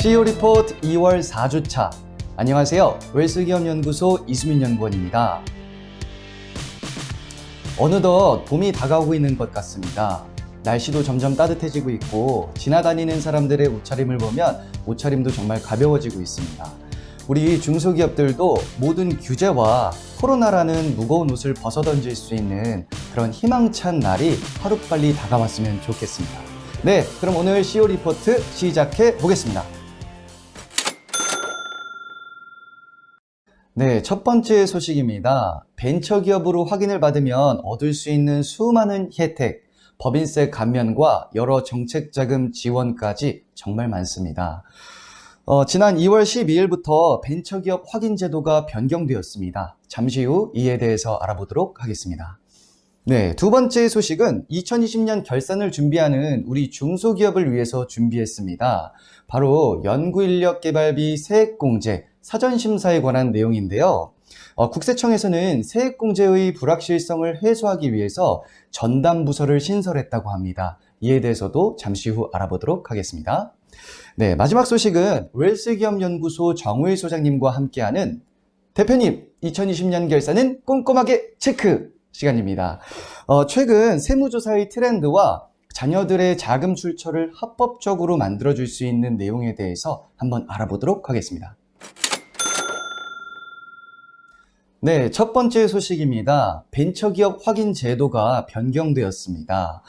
CEO 리포트 2월 4주차. 안녕하세요. 웰스기업연구소 이수민 연구원입니다. 어느덧 봄이 다가오고 있는 것 같습니다. 날씨도 점점 따뜻해지고 있고 지나다니는 사람들의 옷차림을 보면 옷차림도 정말 가벼워지고 있습니다. 우리 중소기업들도 모든 규제와 코로나라는 무거운 옷을 벗어던질 수 있는 그런 희망찬 날이 하루빨리 다가왔으면 좋겠습니다. 네, 그럼 오늘 CEO 리포트 시작해 보겠습니다. 네, 첫 번째 소식입니다. 벤처기업으로 확인을 받으면 얻을 수 있는 수많은 혜택, 법인세 감면과 여러 정책자금 지원까지 정말 많습니다. 지난 2월 12일부터 벤처기업 확인 제도가 변경되었습니다. 잠시 후 이에 대해서 알아보도록 하겠습니다. 네, 두 번째 소식은 2020년 결산을 준비하는 우리 중소기업을 위해서 준비했습니다. 바로 연구인력개발비 세액공제 사전심사에 관한 내용인데요. 국세청에서는 세액공제의 불확실성을 해소하기 위해서 전담부서를 신설했다고 합니다. 이에 대해서도 잠시 후 알아보도록 하겠습니다. 네, 마지막 소식은 웰스기업연구소 정우일 소장님과 함께하는 대표님 2020년 결산은 꼼꼼하게 체크 시간입니다. 최근 세무조사의 트렌드와 자녀들의 자금 출처를 합법적으로 만들어줄 수 있는 내용에 대해서 한번 알아보도록 하겠습니다. 네, 첫 번째 소식입니다. 벤처기업 확인 제도가 변경되었습니다.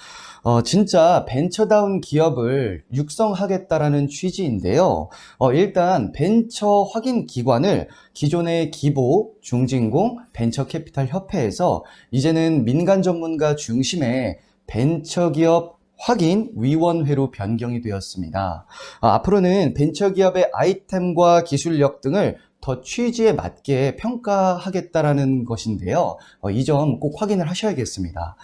진짜 벤처다운 기업을 육성하겠다라는 취지인데요. 일단 벤처 확인 기관을 기존의 기보, 중진공, 벤처캐피탈 협회에서 이제는 민간 전문가 중심의 벤처기업 확인위원회로 변경이 되었습니다. 앞으로는 벤처기업의 아이템과 기술력 등을 더 취지에 맞게 평가하겠다라는 것인데요. 이 점 꼭 확인을 하셔야겠습니다.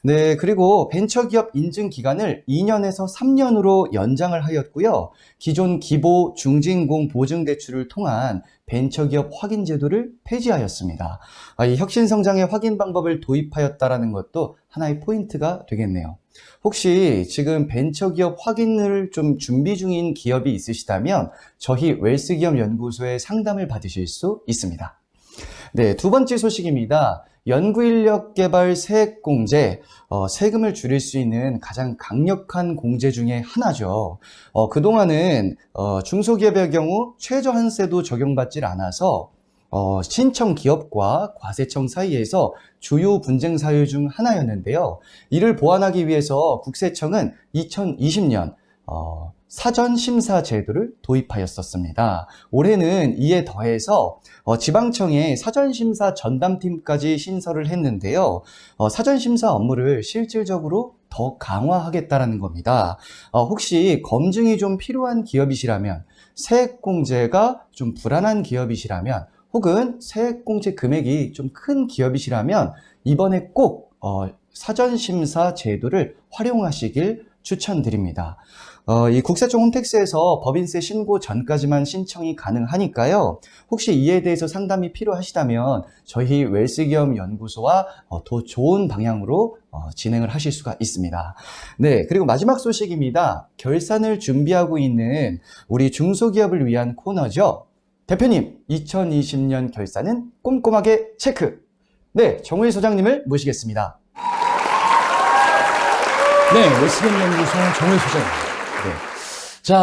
네, 그리고 벤처기업 인증 기간을 2년에서 3년으로 연장을 하였고요. 기존 기보 중진공 보증대출을 통한 벤처기업 확인 제도를 폐지하였습니다. 이 혁신성장의 확인 방법을 도입하였다는 것도 하나의 포인트가 되겠네요. 혹시 지금 벤처기업 확인을 좀 준비 중인 기업이 있으시다면 저희 웰스기업연구소에 상담을 받으실 수 있습니다. 네, 두 번째 소식입니다. 연구인력개발 세액공제, 세금을 줄일 수 있는 가장 강력한 공제 중에 하나죠. 그동안은 중소기업의 경우 최저한세도 적용받지 않아서 신청 기업과 과세청 사이에서 주요 분쟁 사유 중 하나였는데요. 이를 보완하기 위해서 국세청은 2020년 사전심사 제도를 도입하였었습니다. 올해는 이에 더해서 지방청에 사전심사 전담팀까지 신설을 했는데요. 사전심사 업무를 실질적으로 더 강화하겠다는 겁니다. 혹시 검증이 좀 필요한 기업이시라면, 세액공제가 좀 불안한 기업이시라면, 혹은 세액공제 금액이 좀 큰 기업이시라면 이번에 꼭 사전심사 제도를 활용하시길 추천드립니다. 이 국세청 홈택스에서 법인세 신고 전까지만 신청이 가능하니까요. 혹시 이에 대해서 상담이 필요하시다면 저희 웰스기업연구소와 더 좋은 방향으로 진행을 하실 수가 있습니다. 네, 그리고 마지막 소식입니다. 결산을 준비하고 있는 우리 중소기업을 위한 코너죠. 대표님, 2020년 결산은 꼼꼼하게 체크. 네, 정우일 소장님을 모시겠습니다. 네, 웰스기업연구소 정우일 소장입니다. 네. 자,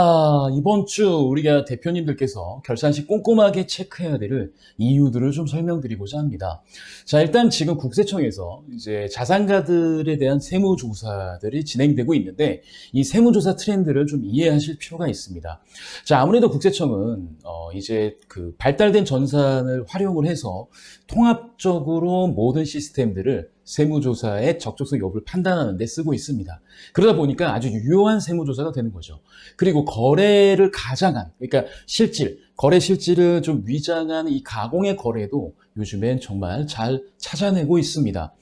이번 주 우리가 대표님들께서 결산 시 꼼꼼하게 체크해야 될 이유들을 좀 설명드리고자 합니다. 자, 일단 지금 국세청에서 이제 자산가들에 대한 세무조사들이 진행되고 있는데 이 세무조사 트렌드를 좀 이해하실 필요가 있습니다. 자, 아무래도 국세청은 이제 그 발달된 전산을 활용을 해서 통합적으로 모든 시스템들을 세무조사의 적정성 여부를 판단하는 데 쓰고 있습니다. 그러다 보니까 아주 유효한 세무조사가 되는 거죠. 그리고 거래를 가장한, 그러니까 거래 실질을 좀 위장한 이 가공의 거래도 요즘엔 정말 잘 찾아내고 있습니다.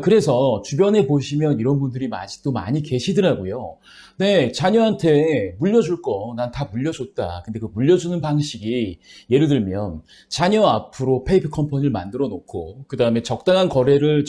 그래서 주변에 보시면 이런 분들이 아직도 많이 계시더라고요. 네, 자녀한테 물려줄 거 난 다 물려줬다. 근데 그 물려주는 방식이 예를 들면 자녀 앞으로 페이퍼 컴퍼니를 만들어 놓고 그 다음에 정당한 거래를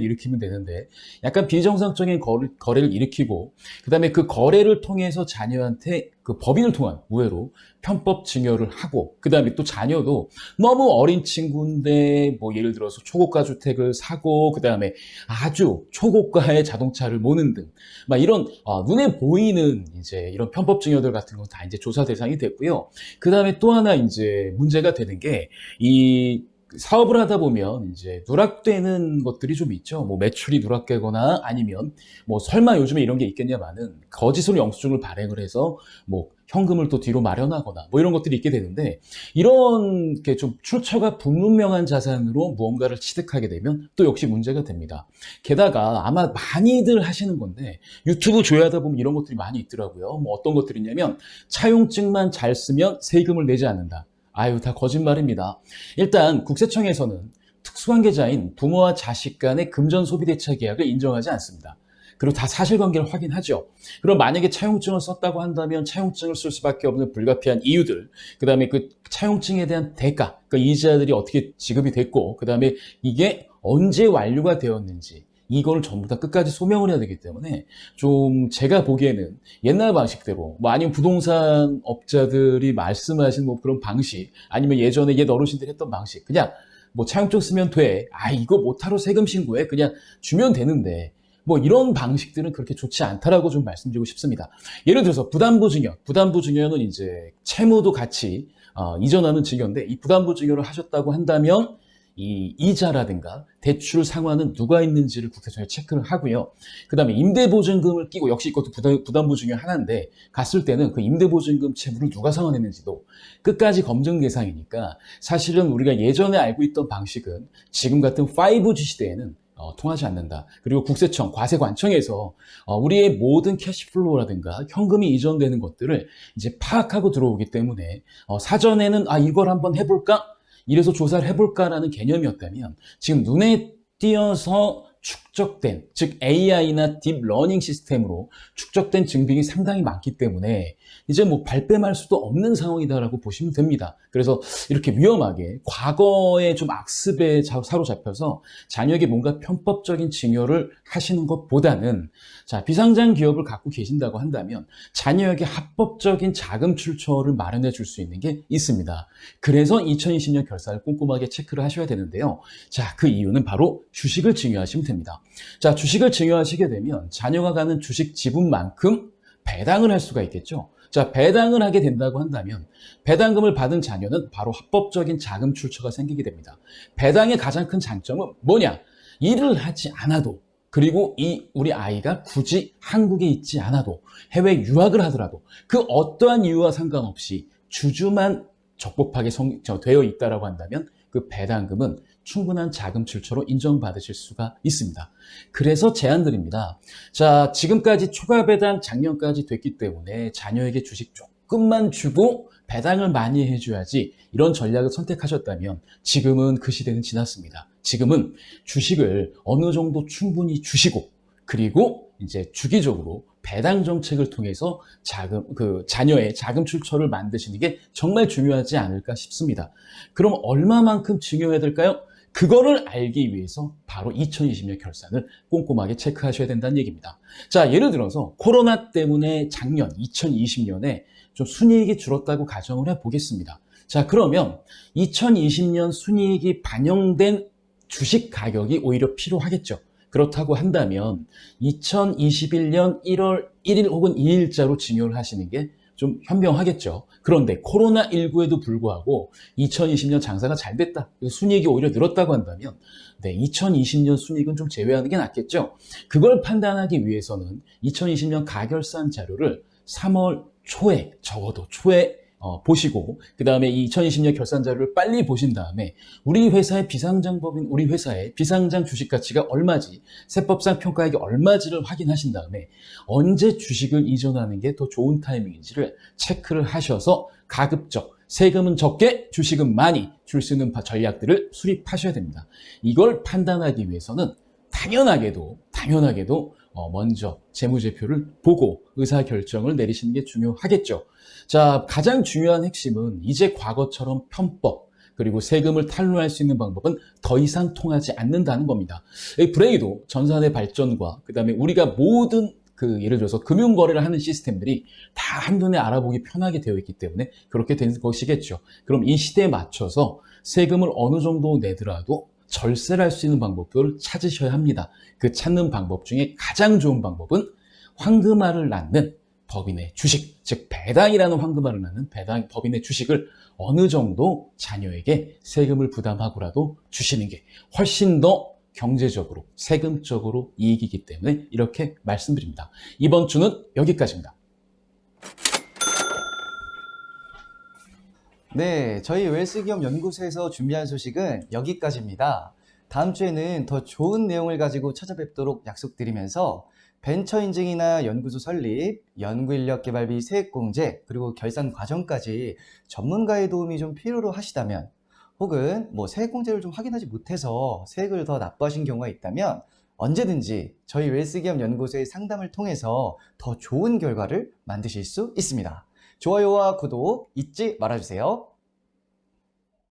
일으키면 되는데 약간 비정상적인 거래를 일으키고 그 다음에 그 거래를 통해서 자녀한테 그 법인을 통한 우회로 편법 증여를 하고, 그 다음에 또 자녀도 너무 어린 친구인데 뭐 예를 들어서 초고가 주택을 사고, 그 다음에 아주 초고가의 자동차를 모는 등 막 이런 눈에 보이는 이제 이런 편법 증여들 같은 건 다 이제 조사 대상이 됐고요. 그 다음에 또 하나 이제 문제가 되는 게, 이 사업을 하다 보면 이제 누락되는 것들이 좀 있죠. 뭐 매출이 누락되거나 아니면 뭐 설마 요즘에 이런 게 있겠냐마는 거짓으로 영수증을 발행을 해서 뭐 현금을 또 뒤로 마련하거나 뭐 이런 것들이 있게 되는데, 이런 게 좀 출처가 불분명한 자산으로 무언가를 취득하게 되면 또 역시 문제가 됩니다. 게다가 아마 많이들 하시는 건데 유튜브 조회하다 보면 이런 것들이 많이 있더라고요. 뭐 어떤 것들이 있냐면, 차용증만 잘 쓰면 세금을 내지 않는다. 아유, 다 거짓말입니다. 일단 국세청에서는 특수관계자인 부모와 자식 간의 금전 소비대차 계약을 인정하지 않습니다. 그리고 다 사실관계를 확인하죠. 그럼 만약에 차용증을 썼다고 한다면 차용증을 쓸 수밖에 없는 불가피한 이유들, 그 다음에 그 차용증에 대한 대가, 그 이자들이 어떻게 지급이 됐고, 그 다음에 이게 언제 완료가 되었는지, 이걸 전부 다 끝까지 소명을 해야 되기 때문에 좀 제가 보기에는 옛날 방식대로, 뭐 아니면 부동산 업자들이 말씀하신 뭐 그런 방식, 아니면 예전에 옛 어르신들이 했던 방식, 그냥 뭐 차용증 쓰면 돼, 이거 못하러 세금 신고해, 그냥 주면 되는데, 뭐 이런 방식들은 그렇게 좋지 않다라고 좀 말씀드리고 싶습니다. 예를 들어서 부담부 증여는 이제 채무도 같이 이전하는 증여인데, 이 부담부 증여를 하셨다고 한다면 이 이자라든가 대출 상환은 누가 있는지를 국세청에 체크를 하고요. 그 다음에 임대보증금을 끼고, 역시 이것도 부담부 중에 하나인데, 갔을 때는 그 임대보증금 채무를 누가 상환했는지도 끝까지 검증 대상이니까, 사실은 우리가 예전에 알고 있던 방식은 지금 같은 5G 시대에는 통하지 않는다. 그리고 국세청, 과세관청에서 우리의 모든 캐시플로우라든가 현금이 이전되는 것들을 이제 파악하고 들어오기 때문에, 사전에는 이걸 한번 해볼까? 이래서 조사를 해볼까라는 개념이었다면, 지금 눈에 띄어서 축적된, 즉 AI나 딥러닝 시스템으로 축적된 증빙이 상당히 많기 때문에 이제 뭐 발뺌할 수도 없는 상황이다라고 보시면 됩니다. 그래서 이렇게 위험하게 과거에 좀 악습에 사로잡혀서 자녀에게 뭔가 편법적인 증여를 하시는 것보다는, 자, 비상장 기업을 갖고 계신다고 한다면 자녀에게 합법적인 자금 출처를 마련해 줄 수 있는 게 있습니다. 그래서 2020년 결산을 꼼꼼하게 체크를 하셔야 되는데요. 자, 그 이유는 바로 주식을 증여하시면 됩니다. 자, 주식을 증여하시게 되면 자녀가 가는 주식 지분만큼 배당을 할 수가 있겠죠. 자, 배당을 하게 된다고 한다면 배당금을 받은 자녀는 바로 합법적인 자금 출처가 생기게 됩니다. 배당의 가장 큰 장점은 뭐냐? 일을 하지 않아도, 그리고 우리 아이가 굳이 한국에 있지 않아도, 해외 유학을 하더라도 그 어떠한 이유와 상관없이 주주만 적법하게 되어 있다라고 한다면 그 배당금은 충분한 자금 출처로 인정받으실 수가 있습니다. 그래서 제안드립니다. 자, 지금까지 초과 배당 작년까지 됐기 때문에 자녀에게 주식 조금만 주고 배당을 많이 해줘야지, 이런 전략을 선택하셨다면 지금은 그 시대는 지났습니다. 지금은 주식을 어느 정도 충분히 주시고, 그리고 이제 주기적으로 배당 정책을 통해서 자녀의 자금 출처를 만드시는 게 정말 중요하지 않을까 싶습니다. 그럼 얼마만큼 증여해야 될까요? 그거를 알기 위해서 바로 2020년 결산을 꼼꼼하게 체크하셔야 된다는 얘기입니다. 자, 예를 들어서 코로나 때문에 작년 2020년에 좀 순이익이 줄었다고 가정을 해보겠습니다. 자, 그러면 2020년 순이익이 반영된 주식 가격이 오히려 필요하겠죠. 그렇다고 한다면 2021년 1월 1일 혹은 2일자로 증여를 하시는 게 좀 현명하겠죠. 그런데 코로나19에도 불구하고 2020년 장사가 잘 됐다, 순이익이 오히려 늘었다고 한다면 2020년 순이익은 좀 제외하는 게 낫겠죠. 그걸 판단하기 위해서는 2020년 가결산 자료를 3월 초에, 적어도 초에 보시고, 그 다음에 2020년 결산 자료를 빨리 보신 다음에 우리 회사의 비상장 주식 가치가 얼마지, 세법상 평가액이 얼마지를 확인하신 다음에 언제 주식을 이전하는 게 더 좋은 타이밍인지를 체크를 하셔서 가급적 세금은 적게 주식은 많이 줄 수 있는 전략들을 수립하셔야 됩니다. 이걸 판단하기 위해서는 당연하게도 먼저 재무제표를 보고 의사결정을 내리시는 게 중요하겠죠. 자, 가장 중요한 핵심은 이제 과거처럼 편법, 그리고 세금을 탈루할 수 있는 방법은 더 이상 통하지 않는다는 겁니다. 브레이도 전산의 발전과 그 다음에 우리가 모든 예를 들어서 금융거래를 하는 시스템들이 다 한눈에 알아보기 편하게 되어 있기 때문에 그렇게 된 것이겠죠. 그럼 이 시대에 맞춰서 세금을 어느 정도 내더라도 절세를 할 수 있는 방법들을 찾으셔야 합니다. 그 찾는 방법 중에 가장 좋은 방법은 황금알을 낳는 법인의 주식, 즉 배당이라는 황금알을 낳는 법인의 주식을 어느 정도 자녀에게 세금을 부담하고라도 주시는 게 훨씬 더 경제적으로, 세금적으로 이익이기 때문에 이렇게 말씀드립니다. 이번 주는 여기까지입니다. 네, 저희 웰스기업 연구소에서 준비한 소식은 여기까지입니다. 다음 주에는 더 좋은 내용을 가지고 찾아뵙도록 약속드리면서 벤처 인증이나 연구소 설립, 연구인력 개발비 세액공제, 그리고 결산 과정까지 전문가의 도움이 좀 필요로 하시다면, 혹은 세액공제를 좀 확인하지 못해서 세액을 더 납부하신 경우가 있다면 언제든지 저희 웰스기업 연구소의 상담을 통해서 더 좋은 결과를 만드실 수 있습니다. 좋아요와 구독 잊지 말아주세요.